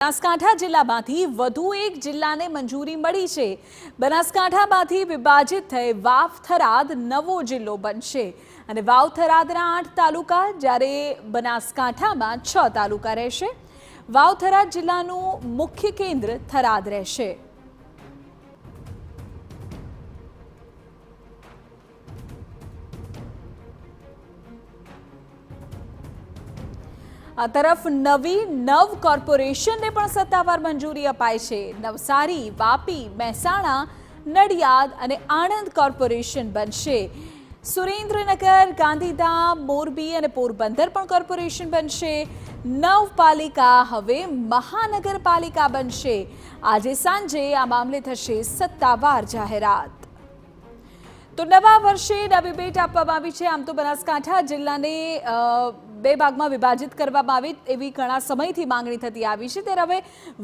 બનાસકાંઠા જિલ્લામાંથી વધુ એક જિલ્લાને મંજૂરી મળી છે। બનાસકાંઠામાંથી વિભાજિત થઈ વાવ થરાદ નવો જિલ્લો બનશે અને વાવ થરાદના 8 તાલુકા જ્યારે બનાસકાંઠામાં 6 તાલુકા રહેશે। વાવ થરાદ જિલ્લાનું મુખ્ય કેન્દ્ર થરાદ રહેશે। આ તરફ નવી નવ કોર્પોરેશનને પણ સત્તાવાર મંજૂરી અપાઈ છે। નવસારી, વાપી, મહેસાણા, નડિયાદ અને આણંદ કોર્પોરેશન બનશે। સુરેન્દ્રનગર, ગાંધીધામ, મોરબી અને પોરબંદર પણ કોર્પોરેશન બનશે। નવપાલિકા હવે મહાનગરપાલિકા બનશે। આજે સાંજે આ મામલે થશે સત્તાવાર જાહેરાત। તો નવા વર્ષે નવી ભેટ આપવામાં આવી છે। આમ તો બનાસકાંઠા જિલ્લાને બે ભાગમાં વિભાજિત કરવામાં આવે એવી ઘણા સમયથી માંગણી થતી આવી છે, ત્યારે હવે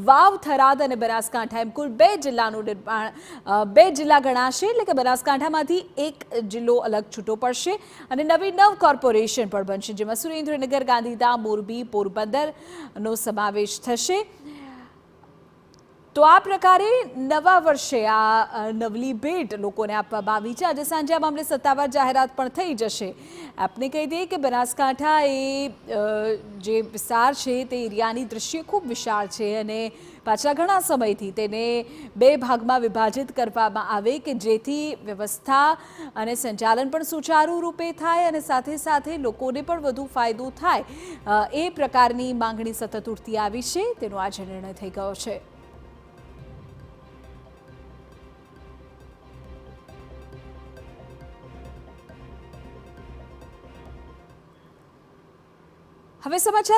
વાવ, થરાદ અને બનાસકાંઠા એમ કુલ બે જિલ્લાનું નિર્માણ બે જિલ્લા ગણાશે, એટલે કે બનાસકાંઠામાંથી એક જિલ્લો અલગ છૂટો પડશે અને નવી નવ કોર્પોરેશન પણ બનશે, જેમાં સુરેન્દ્રનગર, ગાંધીધામ, મોરબી, પોરબંદરનો સમાવેશ થશે। તો આ પ્રકારે નવા વર્ષે આ નવલી ભેટ લોકોને આપવામાં આવી છે। આજે સાંજે આ મામલે સત્તાવાર જાહેરાત પણ થઈ જશે। આપને કહી દઈએ કે બનાસકાંઠા એ જે વિસ્તાર છે તે એરિયાની દ્રષ્ટિએ ખૂબ વિશાળ છે અને પાછલા ઘણા સમયથી તેને બે ભાગમાં વિભાજિત કરવામાં આવે કે જેથી વ્યવસ્થા અને સંચાલન પણ સુચારુ રૂપે થાય અને સાથે સાથે લોકોને પણ વધુ ફાયદો થાય એ પ્રકારની માંગણી સતત ઉઠતી આવી છે, તેનો આજે નિર્ણય થઈ ગયો છે। હવે સમાચાર